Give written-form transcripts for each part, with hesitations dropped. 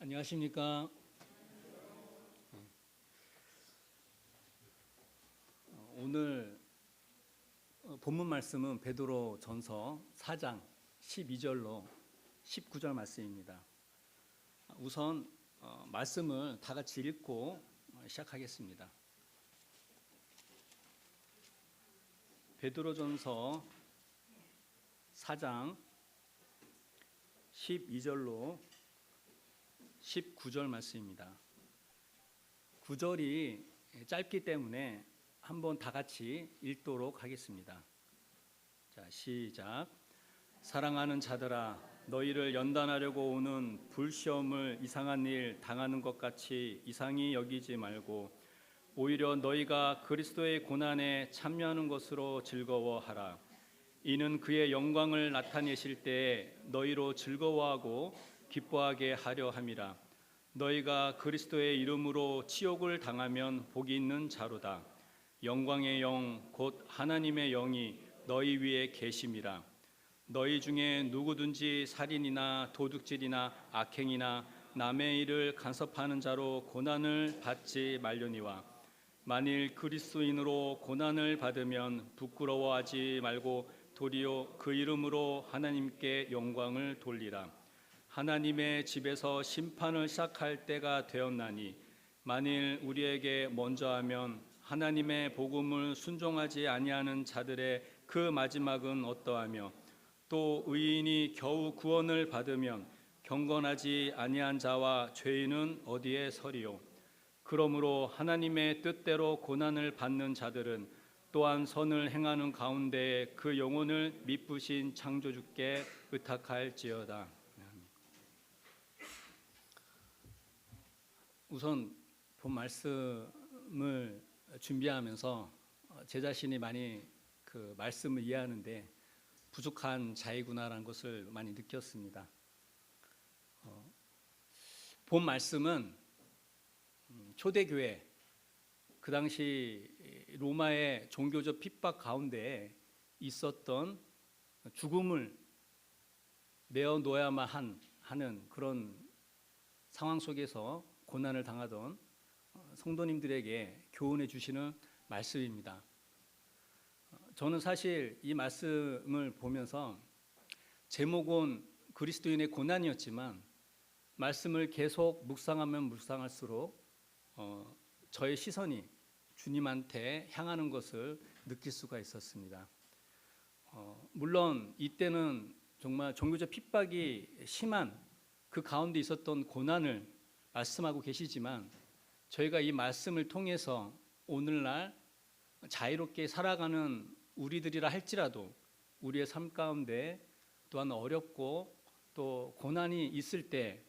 안녕하십니까. 오늘 본문 말씀은 베드로 전서 4장 12절로 19절 말씀입니다. 우선 말씀을 다 같이 읽고 시작하겠습니다. 베드로 전서 4장 12절로 19절 말씀입니다. 9절이 짧기 때문에 한번 다 같이 읽도록 하겠습니다. 자, 시작. 사랑하는 자들아, 너희를 연단하려고 오는 불시험을 이상한 일 당하는 것 같이 이상히 여기지 말고 오히려 너희가 그리스도의 고난에 참여하는 것으로 즐거워하라. 이는 그의 영광을 나타내실 때에 너희로 즐거워하고 기뻐하게 하려 함이라. 너희가 그리스도의 이름으로 치욕을 당하면 복이 있는 자로다. 영광의 영 곧 하나님의 영이 너희 위에 계심이라. 너희 중에 누구든지 살인이나 도둑질이나 악행이나 남의 일을 간섭하는 자로 고난을 받지 말려니와 만일 그리스도인으로 고난을 받으면 부끄러워하지 말고 도리어 그 이름으로 하나님께 영광을 돌리라. 하나님의 집에서 심판을 시작할 때가 되었나니 만일 우리에게 먼저 하면 하나님의 복음을 순종하지 아니하는 자들의 그 마지막은 어떠하며 또 의인이 겨우 구원을 받으면 경건하지 아니한 자와 죄인은 어디에 서리요. 그러므로 하나님의 뜻대로 고난을 받는 자들은 또한 선을 행하는 가운데 그 영혼을 미쁘신 창조주께 의탁할지어다. 우선 본 말씀을 준비하면서 제 자신이 많이 그 말씀을 이해하는데 부족한 자이구나라는 것을 많이 느꼈습니다. 본 말씀은 초대교회 그 당시 로마의 종교적 핍박 가운데 있었던 죽음을 내어놓아야만 하는 그런 상황 속에서 고난을 당하던 성도님들에게 교훈해 주시는 말씀입니다. 저는 사실 이 말씀을 보면서 제목은 그리스도인의 고난이었지만 말씀을 계속 묵상하면 묵상할수록 저의 시선이 주님한테 향하는 것을 느낄 수가 있었습니다. 물론 이때는 정말 종교적 핍박이 심한 그 가운데 있었던 고난을 말씀하고 계시지만 저희가 이 말씀을 통해서 오늘날 자유롭게 살아가는 우리들이라 할지라도 우리의 삶 가운데 또한 어렵고 또 고난이 있을 때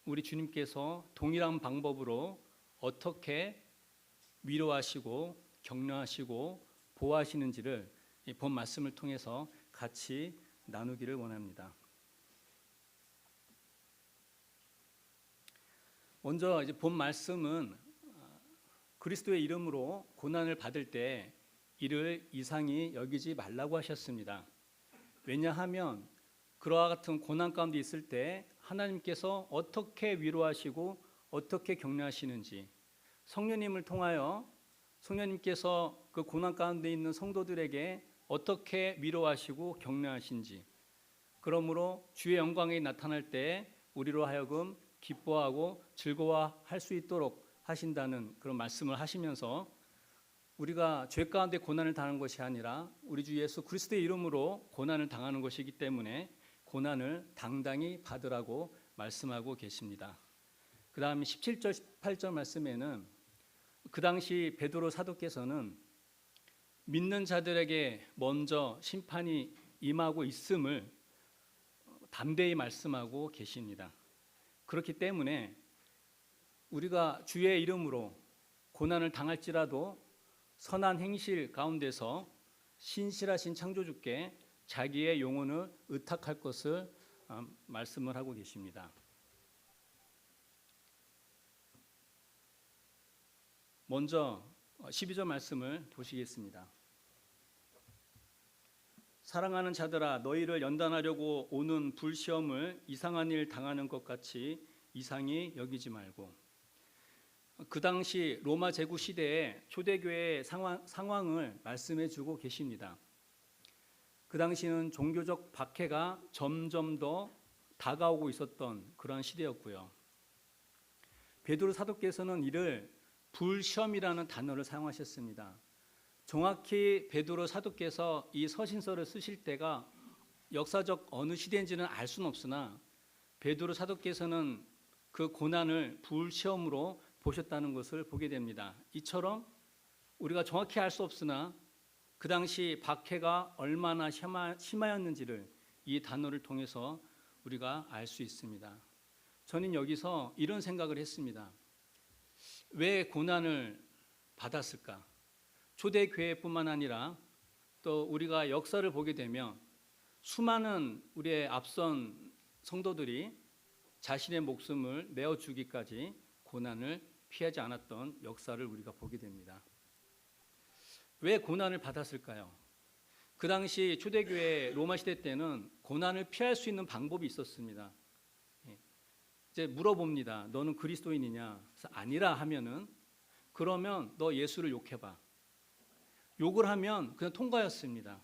우리 주님께서 동일한 방법으로 어떻게 위로하시고 격려하시고 보호하시는지를 본 말씀을 통해서 같이 나누기를 원합니다. 먼저 이제 본 말씀은 그리스도의 이름으로 고난을 받을 때 이를 이상히 여기지 말라고 하셨습니다. 왜냐하면 그와 같은 고난 가운데 있을 때 하나님께서 어떻게 위로하시고 어떻게 격려하시는지 성령님을 통하여 성령님께서 그 고난 가운데 있는 성도들에게 어떻게 위로하시고 격려하신지 그러므로 주의 영광이 나타날 때 우리로 하여금 기뻐하고 즐거워할 수 있도록 하신다는 그런 말씀을 하시면서 우리가 죄 가운데 고난을 당하는 것이 아니라 우리 주 예수 그리스도의 이름으로 고난을 당하는 것이기 때문에 고난을 당당히 받으라고 말씀하고 계십니다. 그 다음에 17절 18절 말씀에는 그 당시 베드로 사도께서는 믿는 자들에게 먼저 심판이 임하고 있음을 담대히 말씀하고 계십니다. 그렇기 때문에 우리가 주의 이름으로 고난을 당할지라도 선한 행실 가운데서 신실하신 창조주께 자기의 영혼을 의탁할 것을 말씀을 하고 계십니다. 먼저 12절 말씀을 보시겠습니다. 사랑하는 자들아, 너희를 연단하려고 오는 불시험을 이상한 일 당하는 것 같이 이상히 여기지 말고. 그 당시 로마 제국 시대의 초대교회의 상황을 말씀해 주고 계십니다. 그 당시는 종교적 박해가 점점 더 다가오고 있었던 그런 시대였고요. 베드로 사도께서는 이를 불시험이라는 단어를 사용하셨습니다. 정확히 베드로 사도께서 이 서신서를 쓰실 때가 역사적 어느 시대인지는 알 수는 없으나 베드로 사도께서는 그 고난을 불시험으로 보셨다는 것을 보게 됩니다. 이처럼 우리가 정확히 알 수 없으나 그 당시 박해가 얼마나 심하였는지를 이 단어를 통해서 우리가 알 수 있습니다. 저는 여기서 이런 생각을 했습니다. 왜 고난을 받았을까? 초대교회뿐만 아니라 또 우리가 역사를 보게 되면 수많은 우리의 앞선 성도들이 자신의 목숨을 내어주기까지 고난을 피하지 않았던 역사를 우리가 보게 됩니다. 왜 고난을 받았을까요? 그 당시 초대교회 로마 시대 때는 고난을 피할 수 있는 방법이 있었습니다. 이제 물어봅니다. 너는 그리스도인이냐? 그래서 아니라 하면은 그러면 너 예수를 욕해봐. 욕을 하면 그냥 통과였습니다.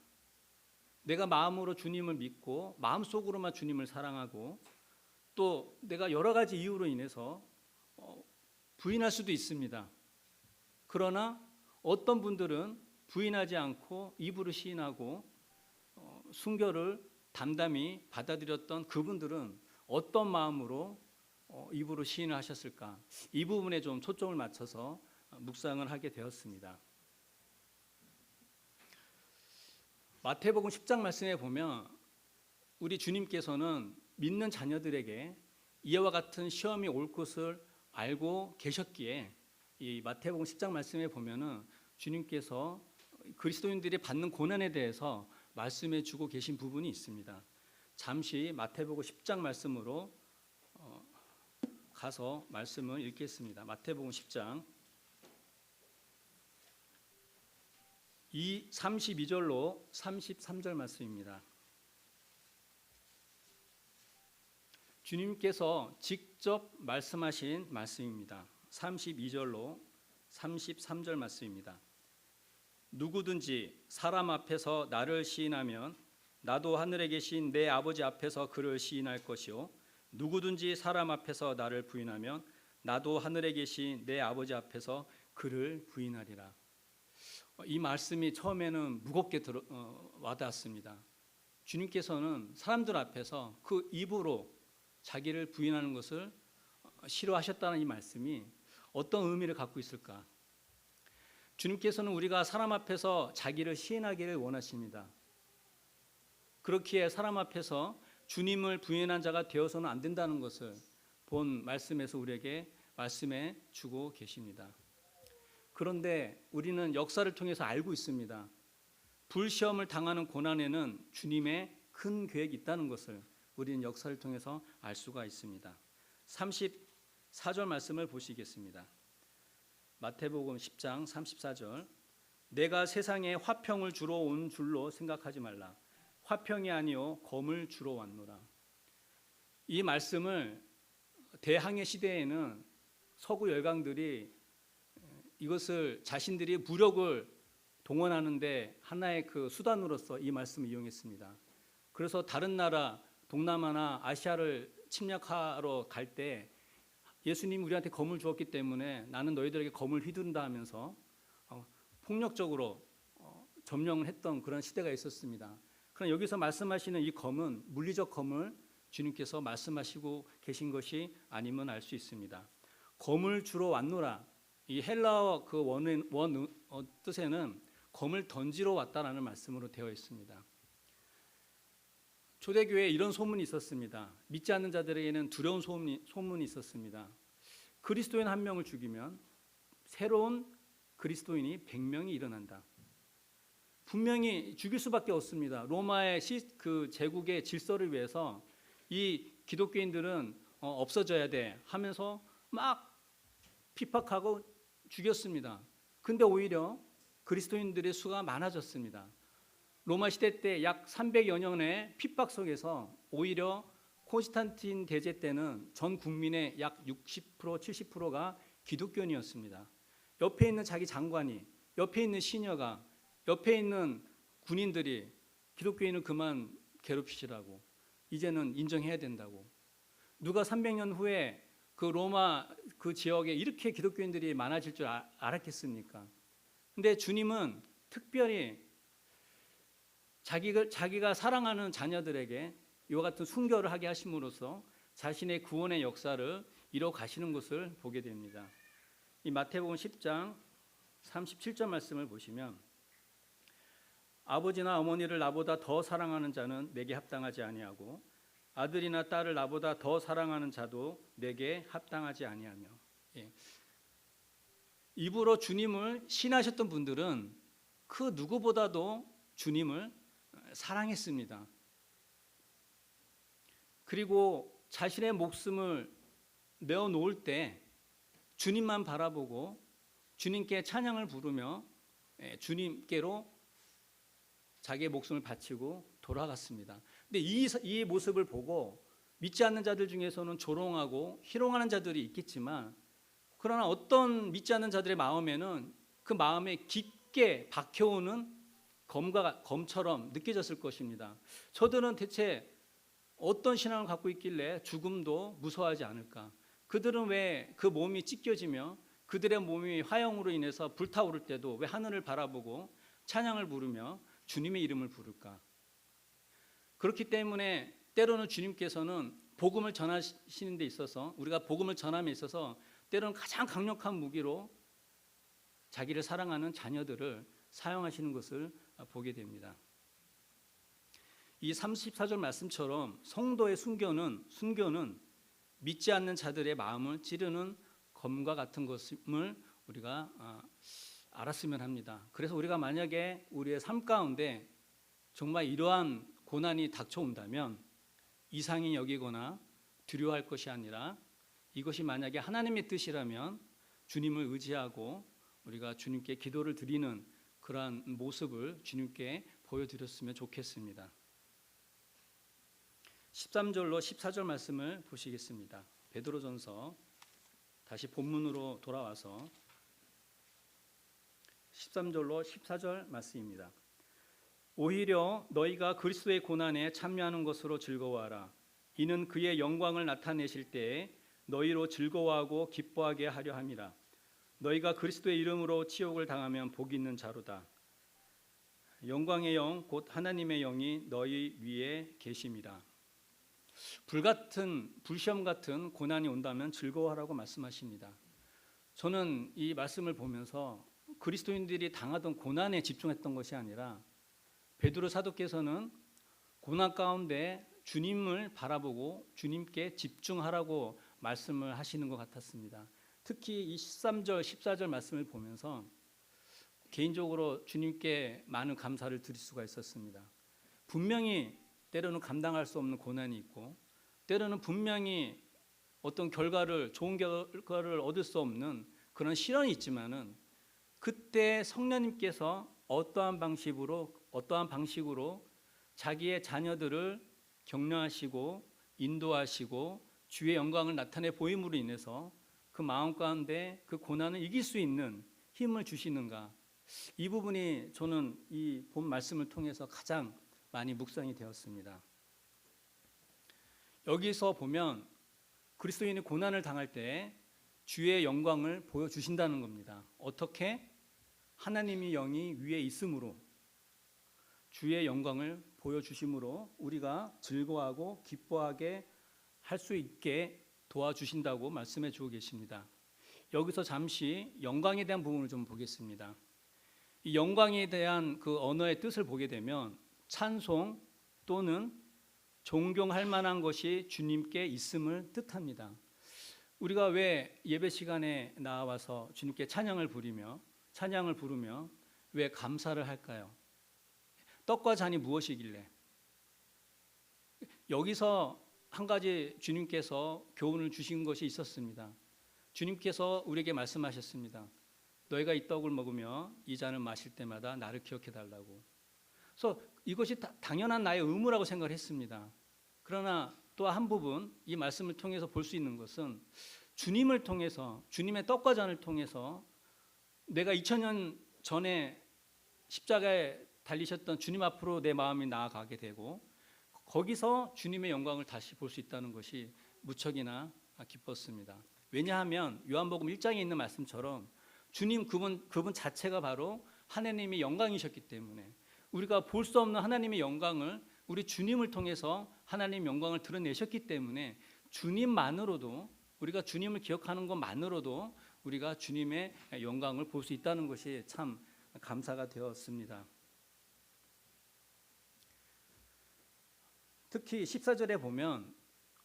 내가 마음으로 주님을 믿고 마음속으로만 주님을 사랑하고 또 내가 여러 가지 이유로 인해서 부인할 수도 있습니다. 그러나 어떤 분들은 부인하지 않고 입으로 시인하고 순교를 담담히 받아들였던 그분들은 어떤 마음으로 입으로 시인을 하셨을까? 이 부분에 좀 초점을 맞춰서 묵상을 하게 되었습니다. 마태복음 10장 말씀에 보면 우리 주님께서는 믿는 자녀들에게 이와 같은 시험이 올 것을 알고 계셨기에 이 마태복음 10장 말씀에 보면은 주님께서 그리스도인들이 받는 고난에 대해서 말씀해 주고 계신 부분이 있습니다. 잠시 마태복음 10장 말씀으로 가서 말씀을 읽겠습니다. 마태복음 10장 32절로 33절 말씀입니다. 주님께서 직접 말씀하신 말씀입니다. 32절로 33절 말씀입니다. 누구든지 사람 앞에서 나를 시인하면 나도 하늘에 계신 내 아버지 앞에서 그를 시인할 것이요 누구든지 사람 앞에서 나를 부인하면 나도 하늘에 계신 내 아버지 앞에서 그를 부인하리라. 이 말씀이 처음에는 무겁게 와닿았습니다. 주님께서는 사람들 앞에서 그 입으로 자기를 부인하는 것을 싫어하셨다는 이 말씀이 어떤 의미를 갖고 있을까? 주님께서는 우리가 사람 앞에서 자기를 시인하기를 원하십니다. 그렇기에 사람 앞에서 주님을 부인한 자가 되어서는 안 된다는 것을 본 말씀에서 우리에게 말씀해 주고 계십니다. 그런데 우리는 역사를 통해서 알고 있습니다. 불시험을 당하는 고난에는 주님의 큰 계획이 있다는 것을 우리는 역사를 통해서 알 수가 있습니다. 34절 말씀을 보시겠습니다. 마태복음 10장 34절 내가 세상에 화평을 주러 온 줄로 생각하지 말라. 화평이 아니요 검을 주러 왔노라. 이 말씀을 대항해 시대에는 서구 열강들이 이것을 자신들이 무력을 동원하는데 하나의 그 수단으로서 이 말씀을 이용했습니다. 그래서 다른 나라 동남아나 아시아를 침략하러 갈 때 예수님이 우리한테 검을 주었기 때문에 나는 너희들에게 검을 휘두른다 하면서 폭력적으로 점령을 했던 그런 시대가 있었습니다. 그러나 여기서 말씀하시는 이 검은 물리적 검을 주님께서 말씀하시고 계신 것이 아니면 알 수 있습니다. 검을 주러 왔노라. 이 헬라어 그 원 뜻에는 검을 던지러 왔다라는 말씀으로 되어 있습니다. 초대교회에 이런 소문이 있었습니다. 믿지 않는 자들에게는 두려운 소문이 있었습니다. 그리스도인 한 명을 죽이면 새로운 그리스도인이 100명이 일어난다. 분명히 죽일 수밖에 없습니다. 로마의 그 제국의 질서를 위해서 이 기독교인들은 없어져야 돼 하면서 막 핍박하고 죽였습니다. 근데 오히려 그리스도인들의 수가 많아졌습니다. 로마 시대 때 약 300여 년의 핍박 속에서 오히려 콘스탄틴 대제 때는 전 국민의 약 60%, 70%가 기독교인이었습니다. 옆에 있는 자기 장관이, 옆에 있는 시녀가, 옆에 있는 군인들이 기독교인을 그만 괴롭히시라고, 이제는 인정해야 된다고. 누가 300년 후에 그 로마 그 지역에 이렇게 기독교인들이 많아질 줄 알았겠습니까? 근데 주님은 특별히 자기가 사랑하는 자녀들에게 이와 같은 순교를 하게 하심으로써 자신의 구원의 역사를 이뤄 가시는 것을 보게 됩니다. 이 마태복음 10장 37절 말씀을 보시면, 아버지나 어머니를 나보다 더 사랑하는 자는 내게 합당하지 아니하고 아들이나 딸을 나보다 더 사랑하는 자도 내게 합당하지 아니하며. 예. 입으로 주님을 신하셨던 분들은 그 누구보다도 주님을 사랑했습니다. 그리고 자신의 목숨을 내어 놓을 때 주님만 바라보고 주님께 찬양을 부르며 주님께로 자기의 목숨을 바치고 돌아갔습니다. 근데 이 모습을 보고 믿지 않는 자들 중에서는 조롱하고 희롱하는 자들이 있겠지만, 그러나 어떤 믿지 않는 자들의 마음에는 그 마음에 깊게 박혀오는 검처럼 느껴졌을 것입니다. 저들은 대체 어떤 신앙을 갖고 있길래 죽음도 무서워하지 않을까? 그들은 왜 그 몸이 찢겨지며 그들의 몸이 화형으로 인해서 불타오를 때도 왜 하늘을 바라보고 찬양을 부르며 주님의 이름을 부를까? 그렇기 때문에 때로는 주님께서는 복음을 전하시는 데 있어서, 우리가 복음을 전함에 있어서 때로는 가장 강력한 무기로 자기를 사랑하는 자녀들을 사용하시는 것을 보게 됩니다. 이 34절 말씀처럼 성도의 순교는 믿지 않는 자들의 마음을 찌르는 검과 같은 것임을 우리가 알았으면 합니다. 그래서 우리가 만약에 우리의 삶 가운데 정말 이러한 고난이 닥쳐온다면 이상히 여기거나 두려워할 것이 아니라, 이것이 만약에 하나님의 뜻이라면 주님을 의지하고 우리가 주님께 기도를 드리는 그러한 모습을 주님께 보여드렸으면 좋겠습니다. 13절로 14절 말씀을 보시겠습니다. 베드로전서 다시 본문으로 돌아와서 13절로 14절 말씀입니다. 오히려 너희가 그리스도의 고난에 참여하는 것으로 즐거워하라. 이는 그의 영광을 나타내실 때에 너희로 즐거워하고 기뻐하게 하려 함이라. 너희가 그리스도의 이름으로 치욕을 당하면 복이 있는 자로다. 영광의 영 곧 하나님의 영이 너희 위에 계심이라. 불시험 같은 고난이 온다면 즐거워하라고 말씀하십니다. 저는 이 말씀을 보면서 그리스도인들이 당하던 고난에 집중했던 것이 아니라, 베드로 사도께서는 고난 가운데 주님을 바라보고 주님께 집중하라고 말씀을 하시는 것 같았습니다. 특히 이 13절, 14절 말씀을 보면서 개인적으로 주님께 많은 감사를 드릴 수가 있었습니다. 분명히 때로는 감당할 수 없는 고난이 있고, 때로는 분명히 어떤 좋은 결과를 얻을 수 없는 그런 시련이 있지만은, 그때 성령님께서 어떠한 방식으로 자기의 자녀들을 격려하시고 인도하시고 주의 영광을 나타내 보임으로 인해서 그 마음 가운데 그 고난을 이길 수 있는 힘을 주시는가, 이 부분이 저는 이 본 말씀을 통해서 가장 많이 묵상이 되었습니다. 여기서 보면 그리스도인이 고난을 당할 때 주의 영광을 보여주신다는 겁니다. 어떻게? 하나님의 영이 위에 있으므로, 주의 영광을 보여주심으로 우리가 즐거워하고 기뻐하게 할 수 있게 도와주신다고 말씀해 주고 계십니다. 여기서 잠시 영광에 대한 부분을 좀 보겠습니다. 이 영광에 대한 그 언어의 뜻을 보게 되면 찬송 또는 존경할 만한 것이 주님께 있음을 뜻합니다. 우리가 왜 예배 시간에 나와서 주님께 찬양을 부르며 왜 감사를 할까요? 떡과 잔이 무엇이길래? 여기서 한 가지 주님께서 교훈을 주신 것이 있었습니다. 주님께서 우리에게 말씀하셨습니다. 너희가 이 떡을 먹으며 이 잔을 마실 때마다 나를 기억해 달라고. 그래서 이것이 당연한 나의 의무라고 생각을 했습니다. 그러나 또 한 부분 이 말씀을 통해서 볼 수 있는 것은 주님을 통해서, 주님의 떡과 잔을 통해서 내가 2000년 전에 십자가에 달리셨던 주님 앞으로 내 마음이 나아가게 되고 거기서 주님의 영광을 다시 볼 수 있다는 것이 무척이나 기뻤습니다. 왜냐하면 요한복음 1장에 있는 말씀처럼 주님 그분 자체가 바로 하나님의 영광이셨기 때문에 우리가 볼 수 없는 하나님의 영광을 우리 주님을 통해서 하나님의 영광을 드러내셨기 때문에 주님만으로도, 우리가 주님을 기억하는 것만으로도 우리가 주님의 영광을 볼 수 있다는 것이 참 감사가 되었습니다. 특히 14절에 보면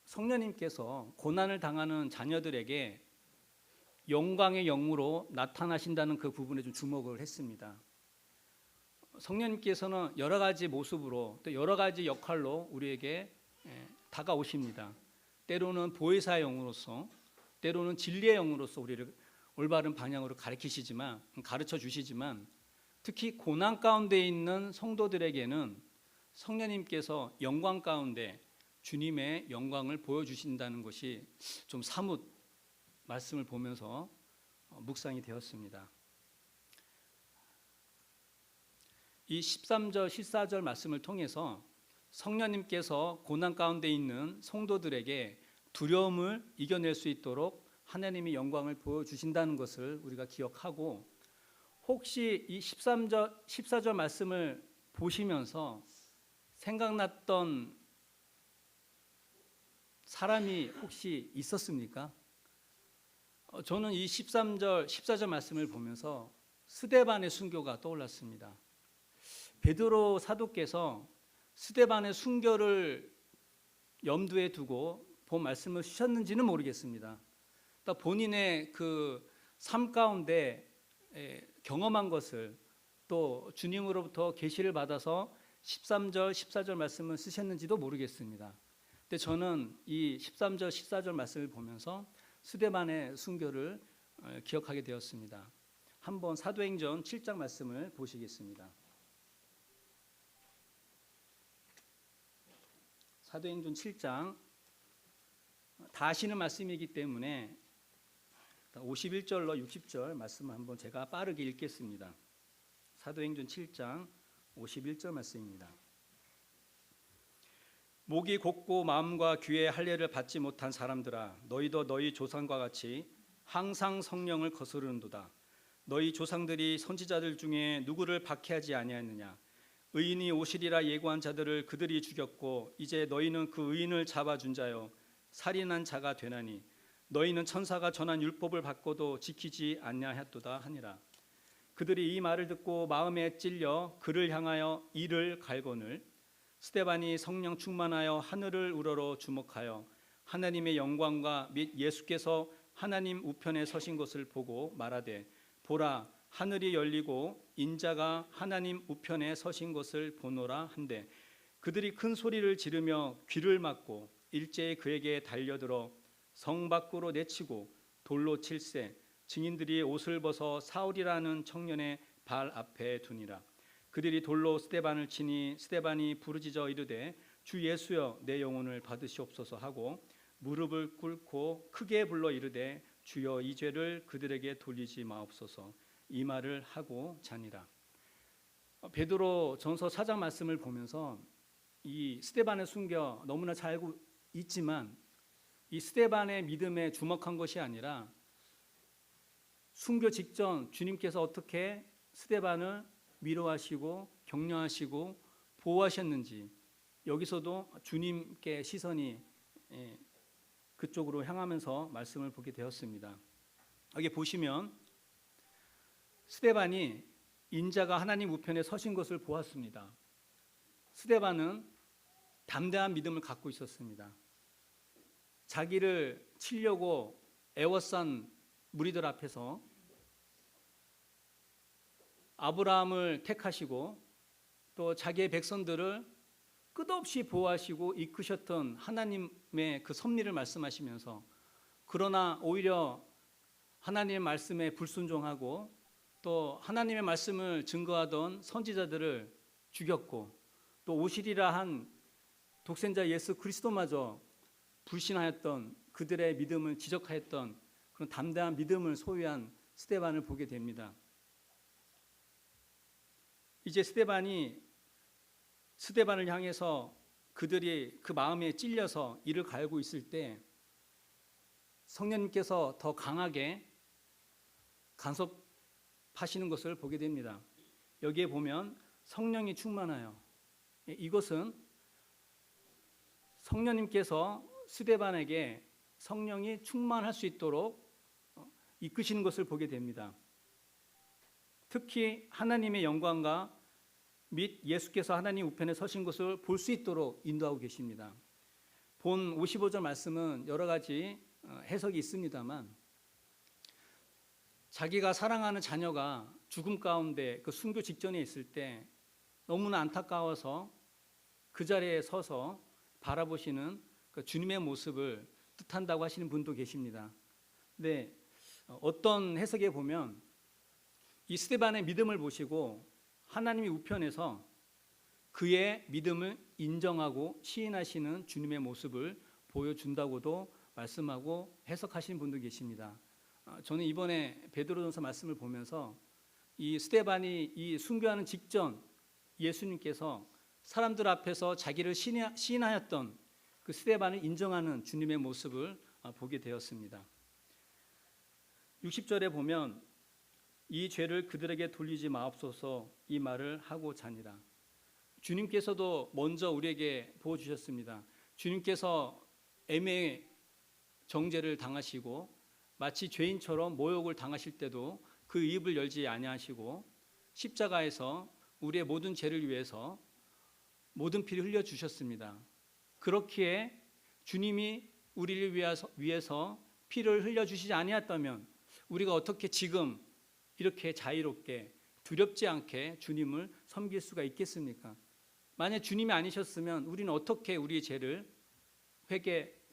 성령님께서 고난을 당하는 자녀들에게 영광의 영으로 나타나신다는 그 부분에 좀 주목을 했습니다. 성령님께서는 여러 가지 모습으로 또 여러 가지 역할로 우리에게 다가오십니다. 때로는 보혜사의 영으로서, 때로는 진리의 영으로서 우리를 올바른 방향으로 가르쳐 주시지만 특히 고난 가운데 있는 성도들에게는 성령님께서 영광 가운데 주님의 영광을 보여주신다는 것이 좀 사뭇 말씀을 보면서 묵상이 되었습니다. 이 13절, 14절 말씀을 통해서 성령님께서 고난 가운데 있는 성도들에게 두려움을 이겨낼 수 있도록 하나님의 영광을 보여주신다는 것을 우리가 기억하고, 혹시 이 13절, 14절 말씀을 보시면서 생각났던 사람이 혹시 있었습니까? 저는 이 13절, 14절 말씀을 보면서 스데반의 순교가 떠올랐습니다. 베드로 사도께서 스데반의 순교를 염두에 두고 본 말씀을 주셨는지는 모르겠습니다. 본인의 그 삶 가운데 경험한 것을 또 주님으로부터 계시를 받아서 13절, 14절 말씀을 쓰셨는지도 모르겠습니다. 근데 저는 이 13절, 14절 말씀을 보면서 스데반의 순교를 기억하게 되었습니다. 한번 사도행전 7장 말씀을 보시겠습니다. 사도행전 7장 다 아시는 말씀이기 때문에 51절로 60절 말씀을 한번 제가 빠르게 읽겠습니다. 사도행전 7장 51절 말씀입니다. 목이 곧고 마음과 귀에 할례를 받지 못한 사람들아, 너희도 너희 조상과 같이 항상 성령을 거스르는도다. 너희 조상들이 선지자들 중에 누구를 박해하지 아니하느냐? 의인이 오시리라 예고한 자들을 그들이 죽였고 이제 너희는 그 의인을 잡아준 자요 살인한 자가 되나니 너희는 천사가 전한 율법을 받고도 지키지 아니하였도다 하니라. 그들이 이 말을 듣고 마음에 찔려 그를 향하여 이를 갈거늘 스데반이 성령 충만하여 하늘을 우러러 주목하여 하나님의 영광과 및 예수께서 하나님 우편에 서신 것을 보고 말하되 보라 하늘이 열리고 인자가 하나님 우편에 서신 것을 보노라 한데 그들이 큰 소리를 지르며 귀를 막고 일제히 그에게 달려들어 성 밖으로 내치고 돌로 칠세 증인들이 옷을 벗어 사울이라는 청년의 발 앞에 두니라. 그들이 돌로 스데반을 치니 스데반이 부르짖어 이르되 주 예수여 내 영혼을 받으시옵소서 하고 무릎을 꿇고 크게 불러 이르되 주여 이 죄를 그들에게 돌리지 마옵소서 이 말을 하고 자니라. 베드로 전서 4장 말씀을 보면서 이 스데반의 순교 너무나 잘 알고 있지만 이 스데반의 믿음에 주목한 것이 아니라 순교 직전 주님께서 어떻게 스데반을 위로하시고 격려하시고 보호하셨는지 여기서도 주님께 시선이 그쪽으로 향하면서 말씀을 보게 되었습니다. 여기 보시면 스데반이 인자가 하나님 우편에 서신 것을 보았습니다. 스데반은 담대한 믿음을 갖고 있었습니다. 자기를 치려고 애워싼 무리들 앞에서 아브라함을 택하시고 또 자기의 백성들을 끝없이 보호하시고 이끄셨던 하나님의 그 섭리를 말씀하시면서 그러나 오히려 하나님의 말씀에 불순종하고 또 하나님의 말씀을 증거하던 선지자들을 죽였고 또 오시리라 한 독생자 예수 그리스도마저 불신하였던 그들의 믿음을 지적하였던 그런 담대한 믿음을 소유한 스데반을 보게 됩니다. 이제 스데반을 향해서 그들이 그 마음에 찔려서 이를 갈고 있을 때 성령님께서 더 강하게 간섭하시는 것을 보게 됩니다. 여기에 보면 성령이 충만하여, 이것은 성령님께서 스데반에게 성령이 충만할 수 있도록 이끄시는 것을 보게 됩니다. 특히 하나님의 영광과 및 예수께서 하나님 우편에 서신 것을 볼 수 있도록 인도하고 계십니다. 본 55절 말씀은 여러 가지 해석이 있습니다만, 자기가 사랑하는 자녀가 죽음 가운데 그 순교 직전에 있을 때 너무나 안타까워서 그 자리에 서서 바라보시는 그 주님의 모습을 뜻한다고 하시는 분도 계십니다. 근데 어떤 해석에 보면 이 스데반의 믿음을 보시고 하나님이 우편에서 그의 믿음을 인정하고 시인하시는 주님의 모습을 보여준다고도 말씀하고 해석하시는 분도 계십니다. 저는 이번에 베드로전서 말씀을 보면서 이 스데반이 이 순교하는 직전 예수님께서 사람들 앞에서 자기를 시인하였던 그 스데반을 인정하는 주님의 모습을 보게 되었습니다. 60절에 보면 이 죄를 그들에게 돌리지 마옵소서 이 말을 하고 자니라. 주님께서도 먼저 우리에게 보여주셨습니다. 주님께서 애매의 정죄를 당하시고 마치 죄인처럼 모욕을 당하실 때도 그 입을 열지 아니하시고 십자가에서 우리의 모든 죄를 위해서 모든 피를 흘려주셨습니다. 그렇기에 주님이 우리를 위해서 피를 흘려주시지 아니했다면 우리가 어떻게 지금 이렇게 자유롭게 두렵지 않게 주님을 섬길 수가 있겠습니까? 만약 주님이 아니셨으면 우리는 어떻게 우리의 죄를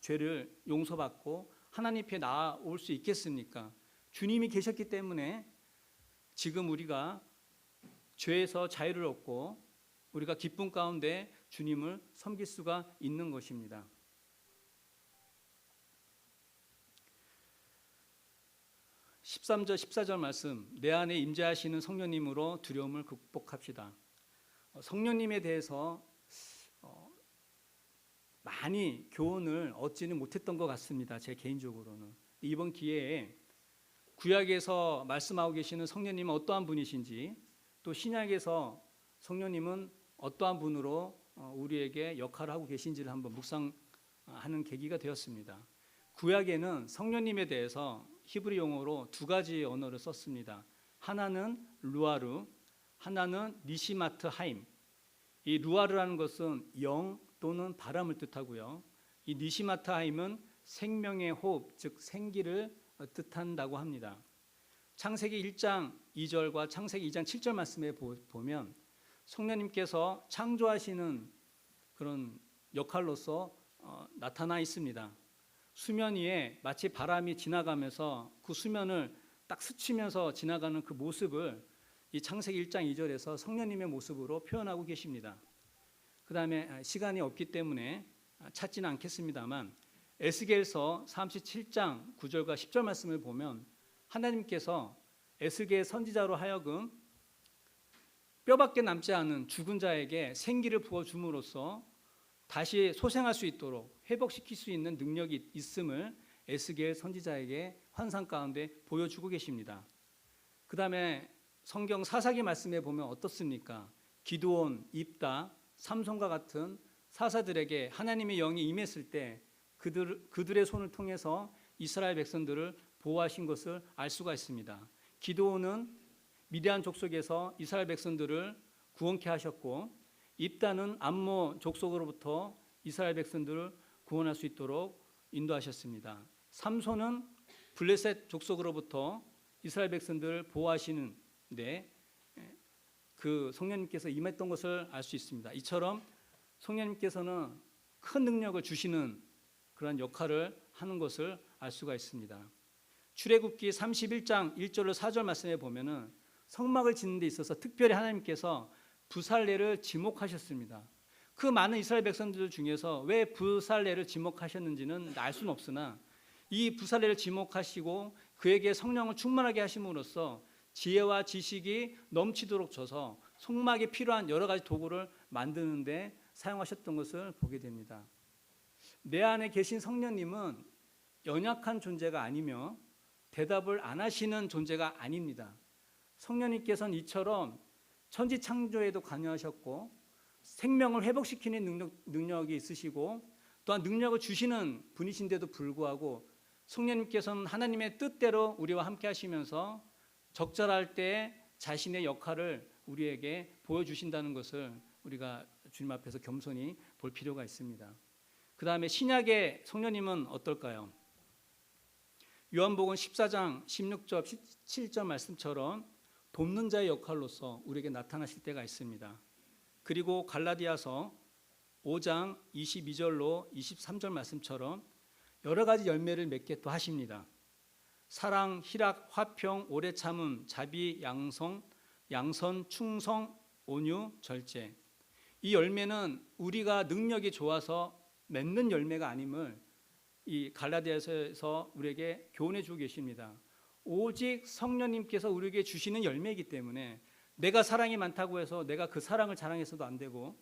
죄를 용서받고 하나님 앞에 나아올 수 있겠습니까? 주님이 계셨기 때문에 지금 우리가 죄에서 자유를 얻고 우리가 기쁨 가운데 주님을 섬길 수가 있는 것입니다. (13절) (14절) 말씀, 내 안에 임재하시는 성령님으로 두려움을 극복합시다. 성령님에 대해서 많이 교훈을 얻지는 못했던 것 같습니다. 제 개인적으로는. 이번 기회에 구약에서 말씀하고 계시는 성령님은 어떠한 분이신지, 또 신약에서 성령님은 어떠한 분으로 우리에게 역할을 하고 계신지를 한번 묵상하는 계기가 되었습니다. 구약에는 성령님에 대해서 히브리 용어로 두 가지 언어를 썼습니다. 하나는 루아르, 하나는 니시마트 하임. 이 루아르라는 것은 영 또는 바람을 뜻하고요. 이 니시마트 하임은 생명의 호흡, 즉 생기를 뜻한다고 합니다. 창세기 1장 2절과 창세기 2장 7절 말씀에 보면 성령님께서 창조하시는 그런 역할로서 나타나 있습니다. 수면 위에 마치 바람이 지나가면서 그 수면을 딱 스치면서 지나가는 그 모습을 이 창세기 1장 2절에서 성령님의 모습으로 표현하고 계십니다. 그 다음에 시간이 없기 때문에 찾지는 않겠습니다만 에스겔서 37장 9절과 10절 말씀을 보면 하나님께서 에스겔 선지자로 하여금 뼈밖에 남지 않은 죽은 자에게 생기를 부어줌으로써 다시 소생할 수 있도록 회복시킬 수 있는 능력이 있음을 에스겔 선지자에게 환상 가운데 보여주고 계십니다. 그 다음에 성경 사사기 말씀에 보면 어떻습니까? 기드온, 입다, 삼손과 같은 사사들에게 하나님의 영이 임했을 때 그들의 손을 통해서 이스라엘 백성들을 보호하신 것을 알 수가 있습니다. 기드온은 미디안 족속에서 이스라엘 백성들을 구원케 하셨고, 입다는 암모 족속으로부터 이스라엘 백성들을 구원할 수 있도록 인도하셨습니다. 삼손은 블레셋 족속으로부터 이스라엘 백성들을 보호하시는데 그 성령님께서 임했던 것을 알 수 있습니다. 이처럼 성령님께서는 큰 능력을 주시는 그런 역할을 하는 것을 알 수가 있습니다. 출애굽기 31장 1절로 4절 말씀에 보면은 성막을 짓는 데 있어서 특별히 하나님께서 부살레를 지목하셨습니다. 그 많은 이스라엘 백성들 중에서 왜 부살레를 지목하셨는지는 알 수는 없으나 이 부살레를 지목하시고 그에게 성령을 충만하게 하심으로써 지혜와 지식이 넘치도록 줘서 성막에 필요한 여러 가지 도구를 만드는데 사용하셨던 것을 보게 됩니다. 내 안에 계신 성령님은 연약한 존재가 아니며 대답을 안 하시는 존재가 아닙니다. 성령님께서는 이처럼 천지 창조에도 관여하셨고 생명을 회복시키는 능력이 있으시고 또한 능력을 주시는 분이신데도 불구하고 성령님께서는 하나님의 뜻대로 우리와 함께 하시면서 적절할 때 자신의 역할을 우리에게 보여주신다는 것을 우리가 주님 앞에서 겸손히 볼 필요가 있습니다. 그 다음에 신약의 성령님은 어떨까요? 요한복음 14장 16절 17절 말씀처럼 돕는 자의 역할로서 우리에게 나타나실 때가 있습니다. 그리고 갈라디아서 5장 22절로 23절 말씀처럼 여러 가지 열매를 맺게 또 하십니다. 사랑, 희락, 화평, 오래 참음, 자비, 양선, 충성, 온유, 절제. 이 열매는 우리가 능력이 좋아서 맺는 열매가 아님을 이 갈라디아서에서 우리에게 교훈해 주고 계십니다. 오직 성령님께서 우리에게 주시는 열매이기 때문에 내가 사랑이 많다고 해서 내가 그 사랑을 자랑해서도 안 되고,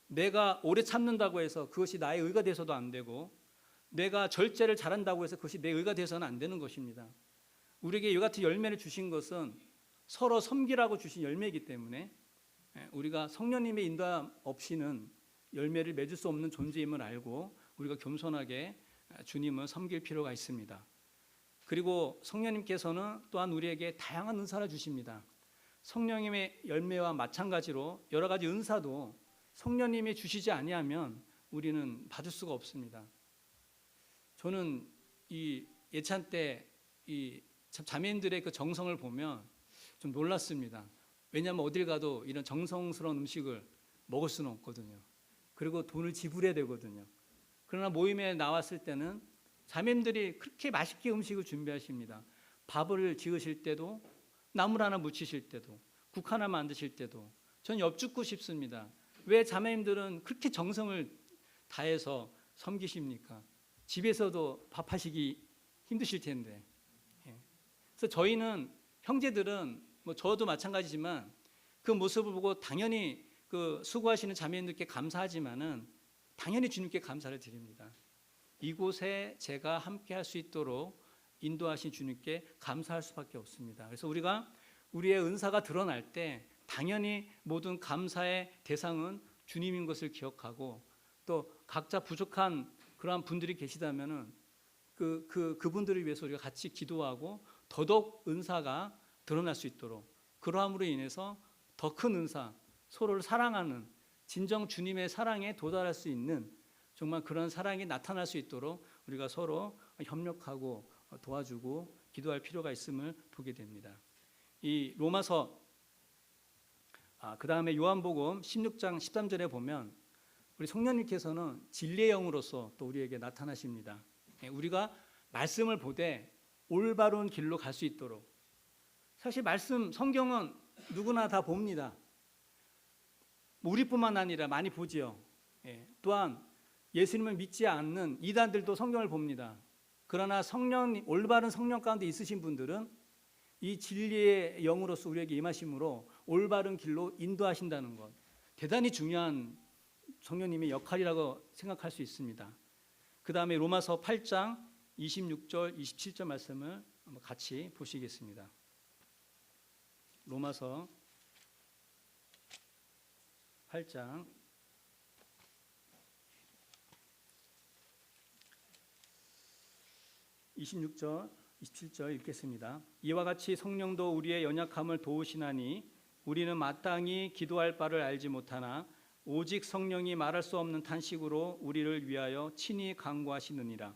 내가 오래 참는다고 해서 그것이 나의 의가 돼서도 안 되고, 내가 절제를 잘한다고 해서 그것이 내 의가 돼서는 안 되는 것입니다. 우리에게 이 같은 열매를 주신 것은 서로 섬기라고 주신 열매이기 때문에 우리가 성령님의 인도함 없이는 열매를 맺을 수 없는 존재임을 알고 우리가 겸손하게 주님을 섬길 필요가 있습니다. 그리고 성령님께서는 또한 우리에게 다양한 은사를 주십니다. 성령님의 열매와 마찬가지로 여러 가지 은사도 성령님이 주시지 아니하면 우리는 받을 수가 없습니다. 저는 이 예찬 때 이 자매님들의 그 정성을 보면 좀 놀랐습니다. 왜냐하면 어딜 가도 이런 정성스러운 음식을 먹을 수는 없거든요. 그리고 돈을 지불해야 되거든요. 그러나 모임에 나왔을 때는 자매님들이 그렇게 맛있게 음식을 준비하십니다. 밥을 지으실 때도, 나물 하나 무치실 때도, 국 하나 만드실 때도 전 엽죽고 싶습니다. 왜 자매님들은 그렇게 정성을 다해서 섬기십니까? 집에서도 밥하시기 힘드실 텐데. 그래서 저희는 형제들은 뭐 저도 마찬가지지만 그 모습을 보고 당연히 그 수고하시는 자매님들께 감사하지만은 당연히 주님께 감사를 드립니다. 이곳에 제가 함께 할 수 있도록 인도하신 주님께 감사할 수밖에 없습니다. 그래서 우리가 우리의 은사가 드러날 때 당연히 모든 감사의 대상은 주님인 것을 기억하고, 또 각자 부족한 그러한 분들이 계시다면은 그분들을 위해서 우리가 같이 기도하고 더더욱 은사가 드러날 수 있도록, 그러함으로 인해서 더 큰 은사, 서로를 사랑하는 진정 주님의 사랑에 도달할 수 있는 정말 그런 사랑이 나타날 수 있도록 우리가 서로 협력하고 도와주고 기도할 필요가 있음을 보게 됩니다. 이 로마서 그 다음에 요한복음 16장 13절에 보면 우리 성령님께서는 진리의 영으로서 또 우리에게 나타나십니다. 우리가 말씀을 보되 올바른 길로 갈 수 있도록. 사실 말씀, 성경은 누구나 다 봅니다. 우리뿐만 아니라 많이 보지요. 또한 예수님을 믿지 않는 이단들도 성경을 봅니다. 그러나 성령, 올바른 성령 가운데 있으신 분들은 이 진리의 영으로서 우리에게 임하심으로 올바른 길로 인도하신다는 것, 대단히 중요한 성령님의 역할이라고 생각할 수 있습니다. 그 다음에 로마서 8장 26절, 27절 말씀을 한번 같이 보시겠습니다. 로마서 8장 26절, 27절 읽겠습니다. 이와 같이 성령도 우리의 연약함을 도우시나니 우리는 마땅히 기도할 바를 알지 못하나 오직 성령이 말할 수 없는 탄식으로 우리를 위하여 친히 간구하시느니라.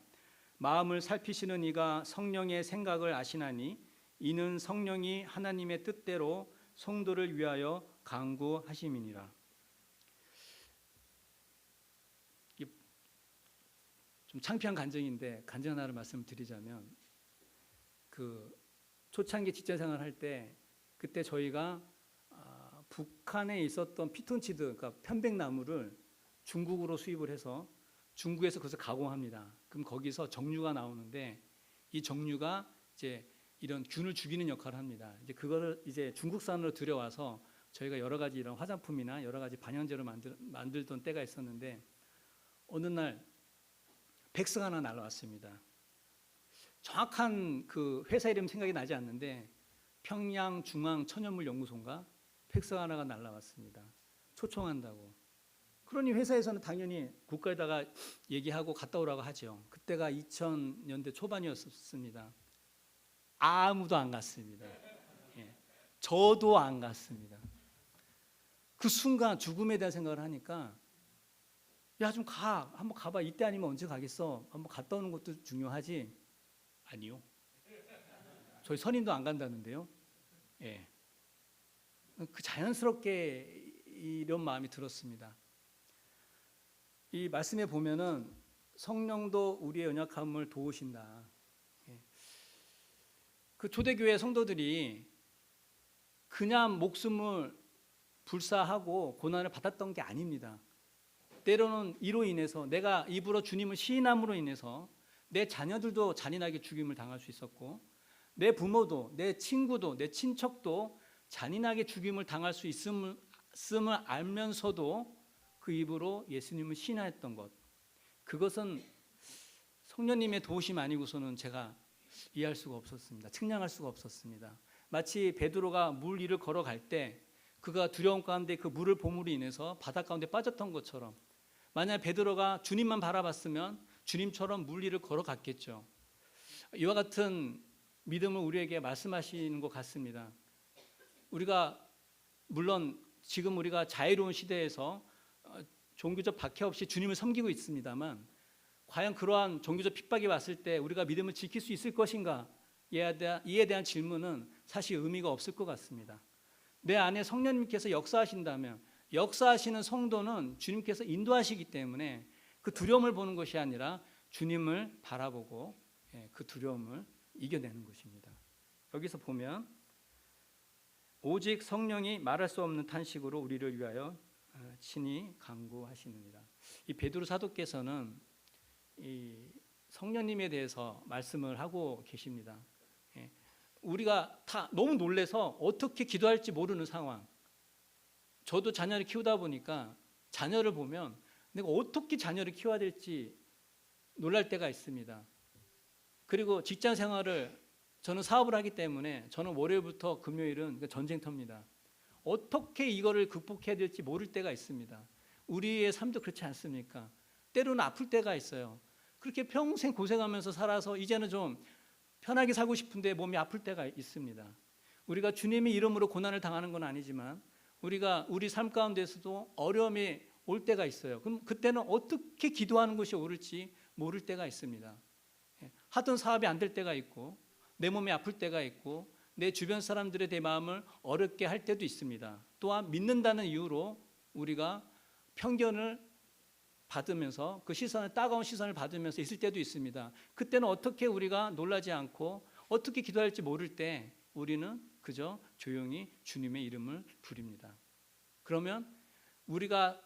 마음을 살피시는 이가 성령의 생각을 아시나니 이는 성령이 하나님의 뜻대로 성도를 위하여 간구하심이니라. 좀 창피한 간증인데 간증 하나를 말씀을 드리자면, 그 초창기 직장생활 할 때 그때 저희가 북한에 있었던 피톤치드, 그러니까 편백나무를 중국으로 수입을 해서 중국에서 그것을 가공합니다. 그럼 거기서 정류가 나오는데 이 정류가 이제 이런 균을 죽이는 역할을 합니다. 이제 그거를 이제 중국산으로 들여와서 저희가 여러 가지 이런 화장품이나 여러 가지 반영제로 만들던 때가 있었는데 어느 날 팩스가 하나 날라왔습니다. 정확한 그 회사 이름 생각이 나지 않는데 평양중앙천연물연구소인가 팩스가 하나가 날라왔습니다. 초청한다고. 그러니 회사에서는 당연히 국가에다가 얘기하고 갔다 오라고 하죠. 그때가 2000년대 초반이었습니다. 아무도 안 갔습니다. 예. 저도 안 갔습니다. 그 순간 죽음에 대한 생각을 하니까 야, 좀 가. 한번 가봐. 이때 아니면 언제 가겠어? 한번 갔다 오는 것도 중요하지. 아니요. 저희 선임도 안 간다는데요. 예. 그 자연스럽게 이런 마음이 들었습니다. 이 말씀에 보면은 성령도 우리의 연약함을 도우신다. 예. 그 초대교회 성도들이 그냥 목숨을 불사하고 고난을 받았던 게 아닙니다. 때로는 이로 인해서 내가 입으로 주님을 시인함으로 인해서 내 자녀들도 잔인하게 죽임을 당할 수 있었고 내 부모도 내 친구도 내 친척도 잔인하게 죽임을 당할 수 있음을 알면서도 그 입으로 예수님을 시인하였던 것, 그것은 성령님의 도우심 아니고서는 제가 이해할 수가 없었습니다. 측량할 수가 없었습니다. 마치 베드로가 물 위를 걸어갈 때 그가 두려움 가운데 그 물을 봄으로 인해서 바다 가운데 빠졌던 것처럼 만약 베드로가 주님만 바라봤으면 주님처럼 물 위를 걸어갔겠죠. 이와 같은 믿음을 우리에게 말씀하시는 것 같습니다. 우리가 물론 지금 우리가 자유로운 시대에서 종교적 박해 없이 주님을 섬기고 있습니다만 과연 그러한 종교적 핍박이 왔을 때 우리가 믿음을 지킬 수 있을 것인가? 이에 대한 질문은 사실 의미가 없을 것 같습니다. 내 안에 성령님께서 역사하신다면 역사하시는 성도는 주님께서 인도하시기 때문에 그 두려움을 보는 것이 아니라 주님을 바라보고 그 두려움을 이겨내는 것입니다. 여기서 보면 오직 성령이 말할 수 없는 탄식으로 우리를 위하여 친히 간구하시느니라. 이 베드로 사도께서는 이 성령님에 대해서 말씀을 하고 계십니다. 우리가 다 너무 놀래서 어떻게 기도할지 모르는 상황. 저도 자녀를 키우다 보니까 자녀를 보면 내가 어떻게 자녀를 키워야 될지 놀랄 때가 있습니다. 그리고 직장 생활을 저는 사업을 하기 때문에 저는 월요일부터 금요일은 전쟁터입니다. 어떻게 이거를 극복해야 될지 모를 때가 있습니다. 우리의 삶도 그렇지 않습니까? 때로는 아플 때가 있어요. 그렇게 평생 고생하면서 살아서 이제는 좀 편하게 살고 싶은데 몸이 아플 때가 있습니다. 우리가 주님의 이름으로 고난을 당하는 건 아니지만 우리가 우리 삶 가운데서도 어려움이 올 때가 있어요. 그럼 그때는 어떻게 기도하는 것이 옳을지 모를 때가 있습니다. 하던 사업이 안 될 때가 있고 내 몸이 아플 때가 있고 내 주변 사람들의 내 마음을 어렵게 할 때도 있습니다. 또한 믿는다는 이유로 우리가 편견을 받으면서 그 시선을 따가운 시선을 받으면서 있을 때도 있습니다. 그때는 어떻게 우리가 놀라지 않고 어떻게 기도할지 모를 때 우리는 그저 조용히 주님의 이름을 부릅니다. 그러면 우리가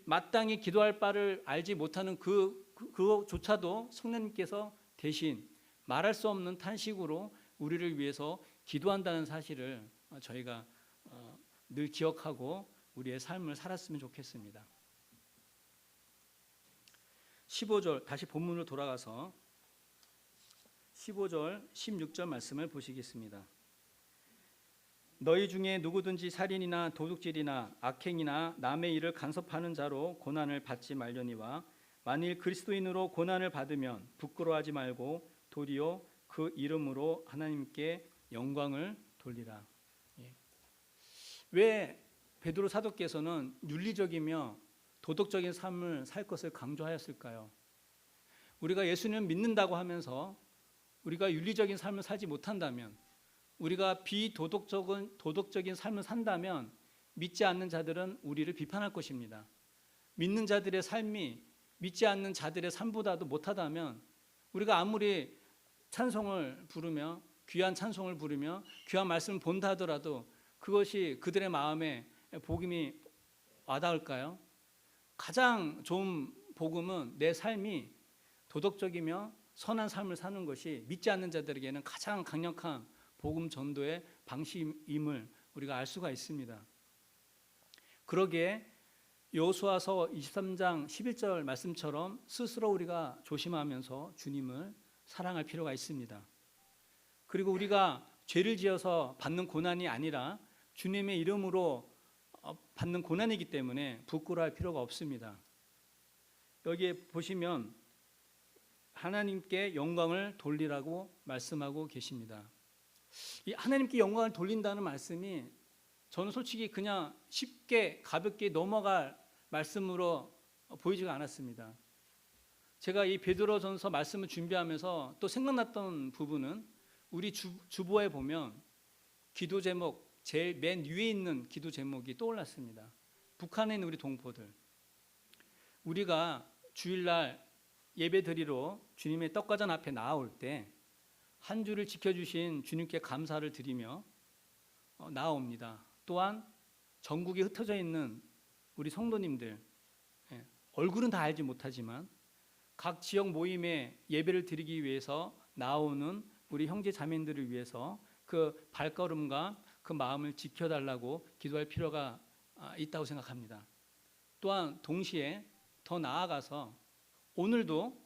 마땅히 기도할 바를 알지 못하는 그조차도 성령님께서 대신 말할 수 없는 탄식으로 우리를 위해서 기도한다는 사실을 저희가 늘 기억하고 우리의 삶을 살았으면 좋겠습니다. 15절 다시 본문으로 돌아가서 15절 16절 말씀을 보시겠습니다. 너희 중에 누구든지 살인이나 도둑질이나 악행이나 남의 일을 간섭하는 자로 고난을 받지 말려니와 만일 그리스도인으로 고난을 받으면 부끄러워하지 말고 도리어 그 이름으로 하나님께 영광을 돌리라. 왜 베드로 사도께서는 윤리적이며 도덕적인 삶을 살 것을 강조하였을까요? 우리가 예수님을 믿는다고 하면서 우리가 윤리적인 삶을 살지 못한다면, 우리가 도덕적인 삶을 산다면 믿지 않는 자들은 우리를 비판할 것입니다. 믿는 자들의 삶이 믿지 않는 자들의 삶보다도 못하다면 우리가 아무리 찬송을 부르며 귀한 찬송을 부르며 귀한 말씀을 본다 하더라도 그것이 그들의 마음에 복음이 와닿을까요? 가장 좋은 복음은 내 삶이 도덕적이며 선한 삶을 사는 것이 믿지 않는 자들에게는 가장 강력한 복음 전도의 방식임을 우리가 알 수가 있습니다. 그러기에 여호수아서 23장 11절 말씀처럼 스스로 우리가 조심하면서 주님을 사랑할 필요가 있습니다. 그리고 우리가 죄를 지어서 받는 고난이 아니라 주님의 이름으로 받는 고난이기 때문에 부끄러워할 필요가 없습니다. 여기에 보시면 하나님께 영광을 돌리라고 말씀하고 계십니다. 이 하나님께 영광을 돌린다는 말씀이 저는 솔직히 그냥 쉽게 가볍게 넘어갈 말씀으로 보이지가 않았습니다. 제가 이 베드로전서 말씀을 준비하면서 또 생각났던 부분은 우리 주보에 보면 기도 제목 제일 맨 위에 있는 기도 제목이 떠올랐습니다. 북한에 있는 우리 동포들, 우리가 주일날 예배 드리러 주님의 떡과잔 앞에 나아올 때 한 주를 지켜주신 주님께 감사를 드리며 나아옵니다. 또한 전국에 흩어져 있는 우리 성도님들, 얼굴은 다 알지 못하지만 각 지역 모임에 예배를 드리기 위해서 나오는 우리 형제 자매들을 위해서 그 발걸음과 그 마음을 지켜달라고 기도할 필요가 있다고 생각합니다. 또한 동시에 더 나아가서 오늘도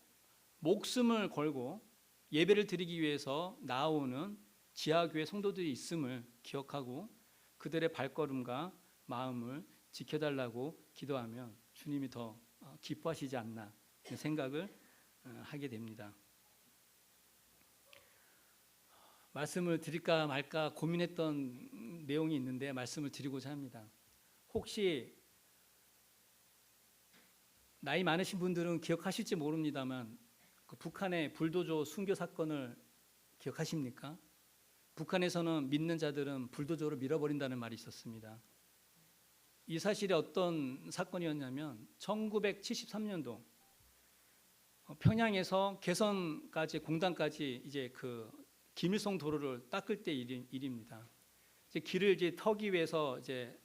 목숨을 걸고 예배를 드리기 위해서 나오는 지하교회 성도들이 있음을 기억하고 그들의 발걸음과 마음을 지켜달라고 기도하면 주님이 더 기뻐하시지 않나 생각을 하게 됩니다. 말씀을 드릴까 말까 고민했던 내용이 있는데 말씀을 드리고자 합니다. 혹시 나이 많으신 분들은 기억하실지 모릅니다만 그 북한의 불도저 순교 사건을 기억하십니까? 북한에서는 믿는 자들은 불도저로 밀어버린다는 말이 있었습니다. 이 사실이 어떤 사건이었냐면 1973년도 평양에서 개선까지 공단까지 이제 그 김일성 도로를 닦을 때 일입니다. 이제 길을 이제 터기 위해서 이제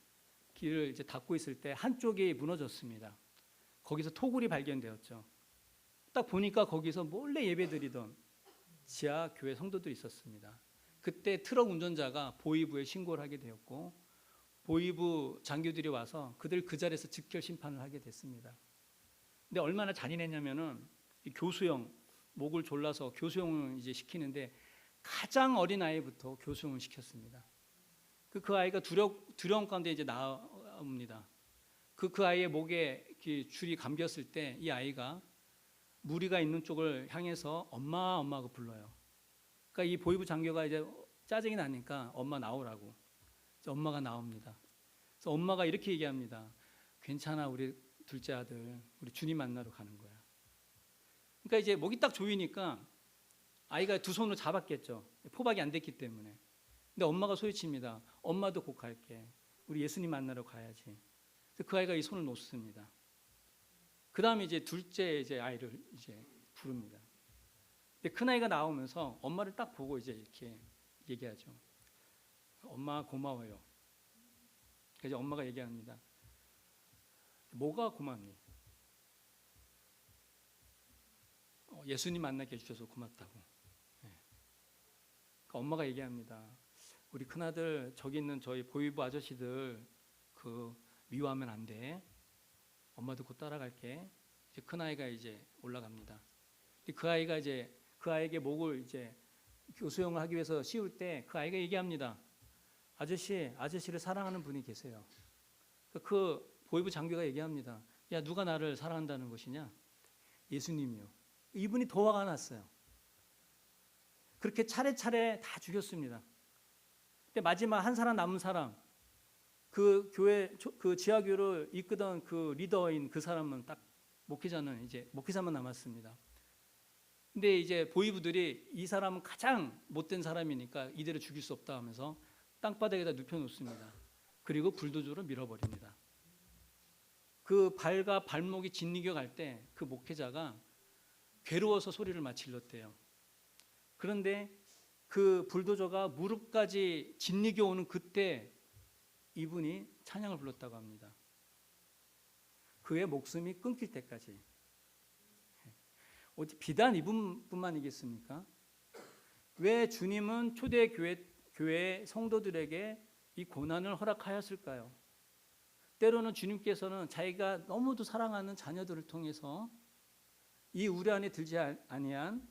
길을 이제 닦고 있을 때 한쪽이 무너졌습니다. 거기서 토굴이 발견되었죠. 딱 보니까 거기서 몰래 예배드리던 지하 교회 성도들이 있었습니다. 그때 트럭 운전자가 보위부에 신고를 하게 되었고 보위부 장교들이 와서 그들 그 자리에서 즉결 심판을 하게 됐습니다. 근데 얼마나 잔인했냐면은 이 교수형 목을 졸라서 교수형을 이제 시키는데 가장 어린 아이부터 교수형을 시켰습니다. 그 아이가 두려움 가운데 이제 나옵니다. 그 아이의 목에 줄이 감겼을 때 이 아이가 무리가 있는 쪽을 향해서 엄마 엄마고 불러요. 그러니까 이 보위부 장교가 이제 짜증이 나니까 엄마 나오라고. 엄마가 나옵니다. 그래서 엄마가 이렇게 얘기합니다. 괜찮아 우리 둘째 아들, 우리 주님 만나러 가는 거야. 그러니까 이제 목이 딱 조이니까 아이가 두 손으로 잡았겠죠. 포박이 안 됐기 때문에. 근데 엄마가 소리칩니다. 엄마도 곧 갈게. 우리 예수님 만나러 가야지. 그래서 그 아이가 이 손을 놓습니다. 그 다음에 이제 둘째 이제 아이를 이제 부릅니다. 근데 큰 아이가 나오면서 엄마를 딱 보고 이제 이렇게 얘기하죠. 엄마 고마워요. 그래서 엄마가 얘기합니다. 뭐가 고맙니? 예수님 만나게 해주셔서 고맙다고. 네. 그러니까 엄마가 얘기합니다. 우리 큰아들 저기 있는 저희 보위부 아저씨들 그 미워하면 안 돼. 엄마도 곧 따라갈게. 이제 큰 아이가 이제 올라갑니다. 그 아이가 이제 그 아이에게 목을 이제 교수형을 하기 위해서 씌울 때 그 아이가 얘기합니다. 아저씨를 사랑하는 분이 계세요. 그 보위부 장교가 얘기합니다. 야 누가 나를 사랑한다는 것이냐? 예수님이요. 이분이 더 화가 났어요. 그렇게 차례차례 다 죽였습니다. 근데 마지막 한 사람 남은 사람, 그 교회 그 지하교를 이끄던 그 리더인 그 사람은 딱 목회자는 이제 목회자만 남았습니다. 근데 이제 보위부들이 이 사람은 가장 못된 사람이니까 이대로 죽일 수 없다 하면서 땅바닥에다 눕혀놓습니다. 그리고 불도저로 밀어버립니다. 그 발과 발목이 짓이겨 갈 때 그 목회자가 괴로워서 소리를 막 질렀대요. 그런데 그 불도저가 무릎까지 짓이겨 오는 그때 이분이 찬양을 불렀다고 합니다. 그의 목숨이 끊길 때까지. 어디 비단 이분뿐만이겠습니까? 왜 주님은 초대교회 성도들에게 이 고난을 허락하였을까요? 때로는 주님께서는 자기가 너무도 사랑하는 자녀들을 통해서 이 우리 안에 들지 아니한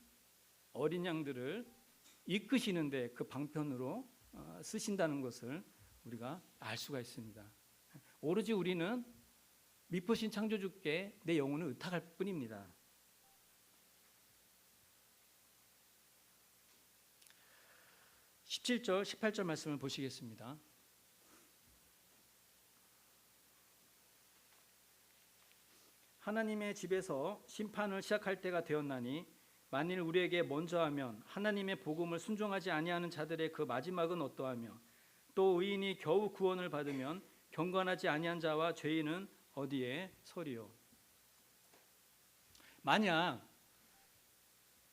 어린 양들을 이끄시는데 그 방편으로 쓰신다는 것을 우리가 알 수가 있습니다. 오로지 우리는 미쁘신 창조주께 내 영혼을 의탁할 뿐입니다. (17절) (18절) 말씀을 보시겠습니다. 하나님의 집에서 심판을 시작할 때가 되었나니 만일 우리에게 먼저 하면 하나님의 복음을 순종하지 아니하는 자들의 그 마지막은 어떠하며 또 의인이 겨우 구원을 받으면 경건하지 아니한 자와 죄인은 어디에 서리요. 만약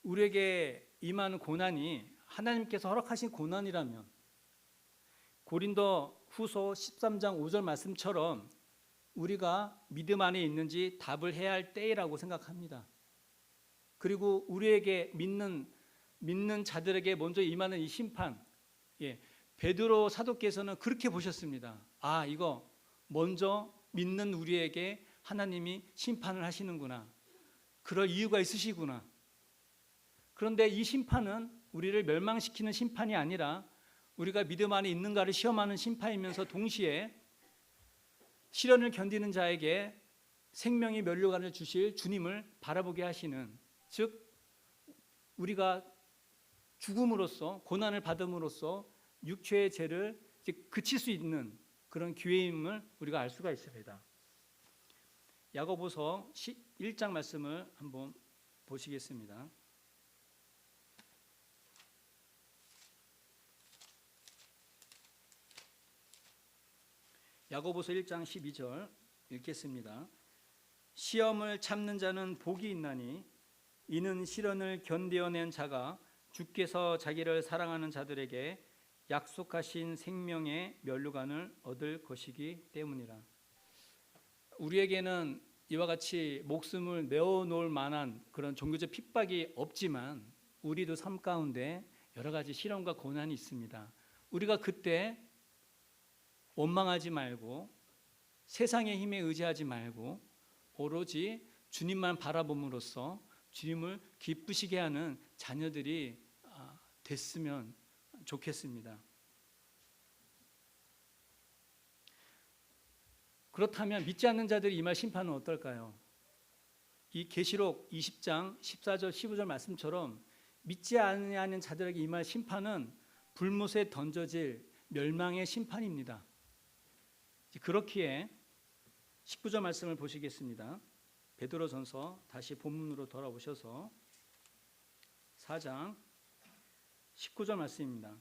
우리에게 임하는 고난이 하나님께서 허락하신 고난이라면 고린도 후서 13장 5절 말씀처럼 우리가 믿음 안에 있는지 답을 해야 할 때라고 생각합니다. 그리고 우리에게 믿는 자들에게 먼저 임하는 이 심판, 베드로 사도께서는 그렇게 보셨습니다. 아, 이거 먼저 믿는 우리에게 하나님이 심판을 하시는구나. 그럴 이유가 있으시구나. 그런데 이 심판은 우리를 멸망시키는 심판이 아니라 우리가 믿음 안에 있는가를 시험하는 심판이면서 동시에 시련을 견디는 자에게 생명의 면류관을 주실 주님을 바라보게 하시는, 즉 우리가 죽음으로써 고난을 받음으로써 육체의 죄를 그칠 수 있는 그런 기회임을 우리가 알 수가 있습니다. 야고보서 1장 말씀을 한번 보시겠습니다. 야고보서 1장 12절 읽겠습니다. 시험을 참는 자는 복이 있나니 이는 시련을 견디어낸 자가 주께서 자기를 사랑하는 자들에게 약속하신 생명의 면류관을 얻을 것이기 때문이라. 우리에게는 이와 같이 목숨을 내어놓을 만한 그런 종교적 핍박이 없지만 우리도 삶 가운데 여러 가지 시련과 고난이 있습니다. 우리가 그때 원망하지 말고 세상의 힘에 의지하지 말고 오로지 주님만 바라봄으로써 주님을 기쁘시게 하는 자녀들이 됐으면 좋겠습니다. 그렇다면 믿지 않는 자들이 임할 심판은 어떨까요? 이 계시록 20장 14절 15절 말씀처럼 믿지 않는 자들에게 임할 심판은 불못에 던져질 멸망의 심판입니다. 그렇기에 19절 말씀을 보시겠습니다. 베드로전서 다시 본문으로 돌아오셔서 4장 19절 말씀입니다.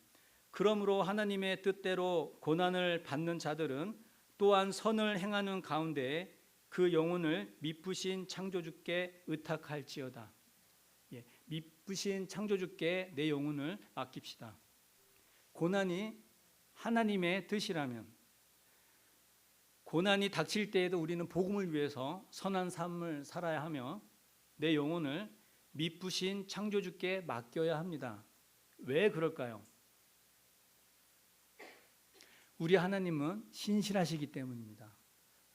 그러므로 하나님의 뜻대로 고난을 받는 자들은 또한 선을 행하는 가운데 그 영혼을 미쁘신 창조주께 의탁할지어다. 미쁘신 창조주께 내 영혼을 맡깁시다. 고난이 하나님의 뜻이라면 고난이 닥칠 때에도 우리는 복음을 위해서 선한 삶을 살아야 하며 내 영혼을 미쁘신 창조주께 맡겨야 합니다. 왜 그럴까요? 우리 하나님은 신실하시기 때문입니다.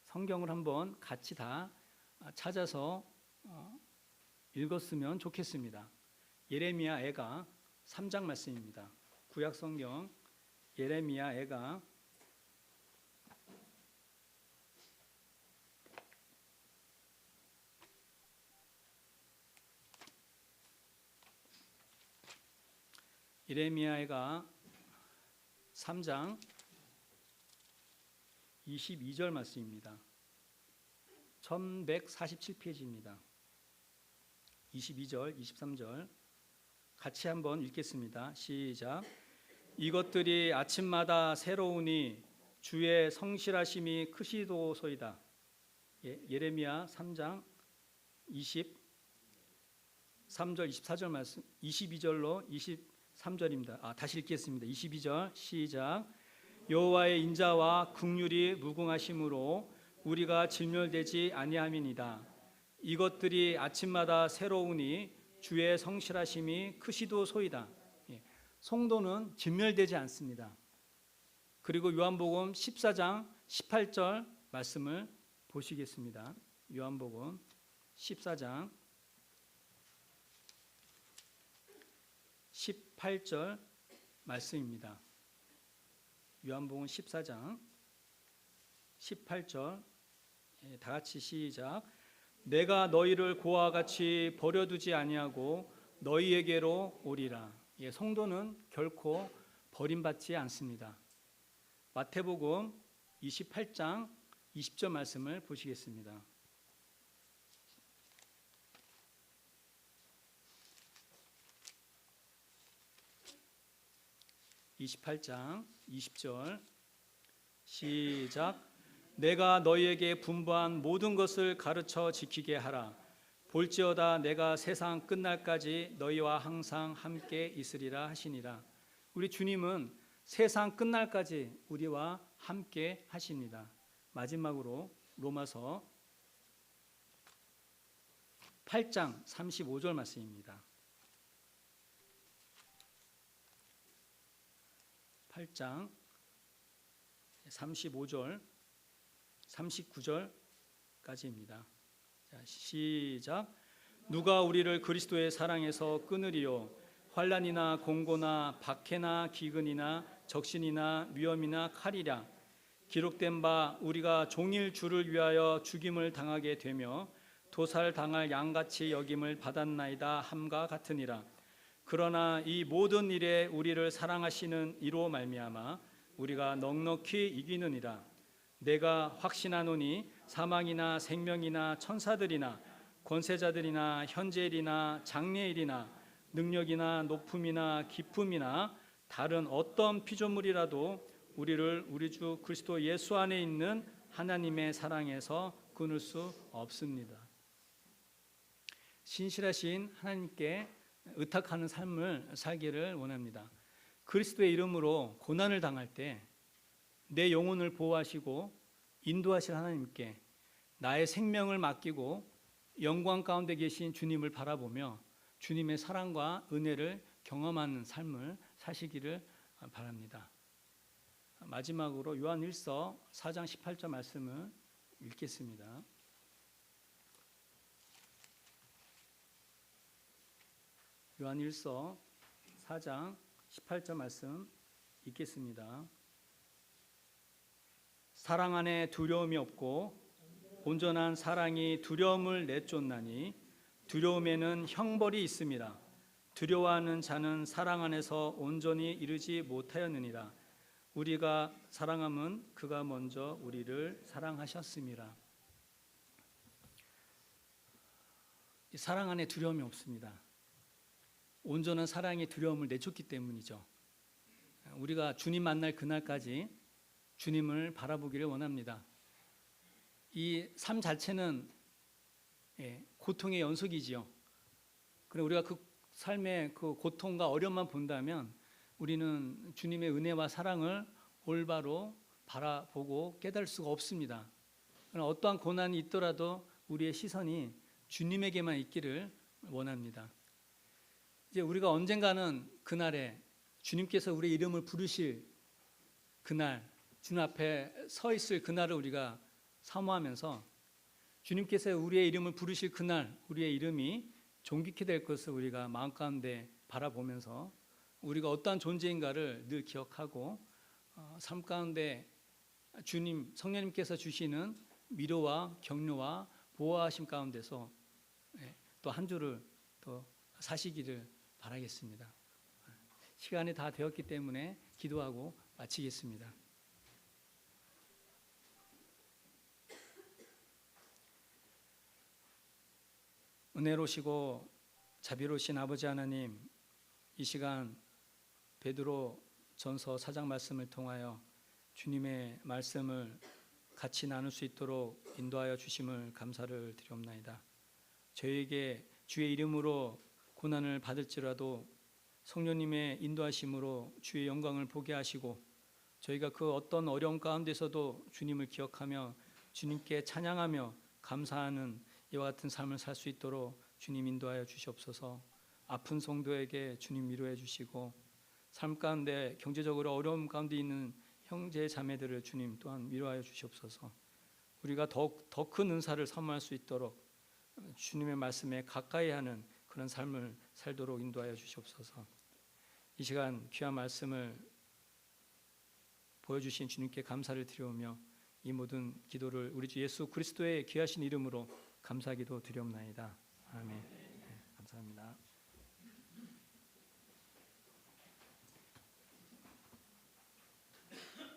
성경을 한번 같이 다 찾아서 읽었으면 좋겠습니다. 예레미야 애가 3장 말씀입니다. 구약 성경 예레미야 애가 3장 22절 말씀입니다. 1147페이지입니다. 22절, 23절 같이 한번 읽겠습니다. 시작. 이것들이 아침마다 새로우니 주의 성실하심이 크시도소이다. 예레미야 3장 23절, 24절 말씀, 22절로 23절입니다. 다시 읽겠습니다. 22절 시작. 여호와의 인자와 긍휼이 무궁하심으로 우리가 진멸되지 아니함이니이다. 이것들이 아침마다 새로우니 주의 성실하심이 크시도소이다. 성도는 진멸되지 않습니다. 그리고 요한복음 14장 18절 말씀을 보시겠습니다. 요한복음 14장 18절 말씀입니다. 요한복음 14장 18절 다 같이 시작. 내가 너희를 고와 같이 버려두지 아니하고 너희에게로 오리라. 성도는 결코 버림받지 않습니다. 마태복음 28장 20절 말씀을 보시겠습니다. (28장 20절) 시작. 내가 너희에게 분부한 모든 것을 가르쳐 지키게 하라. 볼지어다 내가 세상 끝날까지 너희와 항상 함께 있으리라 하시니라. 우리 주님은 세상 끝날까지 우리와 함께 하십니다. 마지막으로 로마서 8장 35절 말씀입니다. 8장 35절 39절까지입니다. 자, 시작. 누가 우리를 그리스도의 사랑에서 끊으리요? 환난이나 공고나 박해나 기근이나 적신이나 위험이나 칼이랴. 기록된 바 우리가 종일 주를 위하여 죽임을 당하게 되며 도살 당할 양같이 여김을 받았나이다 함과 같으니라. 그러나 이 모든 일에 우리를 사랑하시는 이로 말미암아 우리가 넉넉히 이기느니라. 내가 확신하노니 사망이나 생명이나 천사들이나 권세자들이나 현재일이나 장래일이나 능력이나 높음이나 깊음이나 다른 어떤 피조물이라도 우리를 우리 주 그리스도 예수 안에 있는 하나님의 사랑에서 끊을 수 없습니다. 신실하신 하나님께 의탁하는 삶을 살기를 원합니다. 그리스도의 이름으로 고난을 당할 때 내 영혼을 보호하시고 인도하실 하나님께 나의 생명을 맡기고 영광 가운데 계신 주님을 바라보며 주님의 사랑과 은혜를 경험하는 삶을 사시기를 바랍니다. 마지막으로 요한 1서 4장 18절 말씀을 읽겠습니다. 요한 1서 4장 18절 말씀 읽겠습니다. 사랑 안에 두려움이 없고 온전한 사랑이 두려움을 내쫓나니 두려움에는 형벌이 있음이라. 두려워하는 자는 사랑 안에서 온전히 이르지 못하였느니라. 우리가 사랑함은 그가 먼저 우리를 사랑하셨음이라. 사랑 안에 두려움이 없습니다. 온전한 사랑이 두려움을 내쫓기 때문이죠. 우리가 주님 만날 그날까지 주님을 바라보기를 원합니다. 이 삶 자체는 고통의 연속이지요. 그럼 우리가 그 삶의 그 고통과 어려움만 본다면 우리는 주님의 은혜와 사랑을 올바로 바라보고 깨달을 수가 없습니다. 그러나 어떠한 고난이 있더라도 우리의 시선이 주님에게만 있기를 원합니다. 이제 우리가 언젠가는 그날에 주님께서 우리의 이름을 부르실 그날, 주님 앞에 서 있을 그날을 우리가 사모하면서 주님께서 우리의 이름을 부르실 그날 우리의 이름이 존귀케 될 것을 우리가 마음 가운데 바라보면서 우리가 어떠한 존재인가를 늘 기억하고 삶 가운데 주님, 성령님께서 주시는 위로와 격려와 보호하심 가운데서 또 한 주를 더 사시기를 바라겠습니다. 시간이 다 되었기 때문에 기도하고 마치겠습니다. 은혜로우시고 자비로우신 아버지 하나님, 이 시간 베드로 전서 4장 말씀을 통하여 주님의 말씀을 같이 나눌 수 있도록 인도하여 주심을 감사를 드리옵나이다. 저희에게 주의 이름으로 고난을 받을지라도 성령님의 인도하심으로 주의 영광을 보게 하시고 저희가 그 어떤 어려움 가운데서도 주님을 기억하며 주님께 찬양하며 감사하는 이와 같은 삶을 살 수 있도록 주님 인도하여 주시옵소서. 아픈 성도에게 주님 위로해 주시고 삶 가운데 경제적으로 어려움 가운데 있는 형제 자매들을 주님 또한 위로하여 주시옵소서. 우리가 더 큰 은사를 사모할 수 있도록 주님의 말씀에 가까이 하는 그런 삶을 살도록 인도하여 주시옵소서. 이 시간 귀한 말씀을 보여주신 주님께 감사를 드리오며 이 모든 기도를 우리 주 예수 그리스도의 귀하신 이름으로 감사기도 드리옵나이다. 아멘. 네, 감사합니다.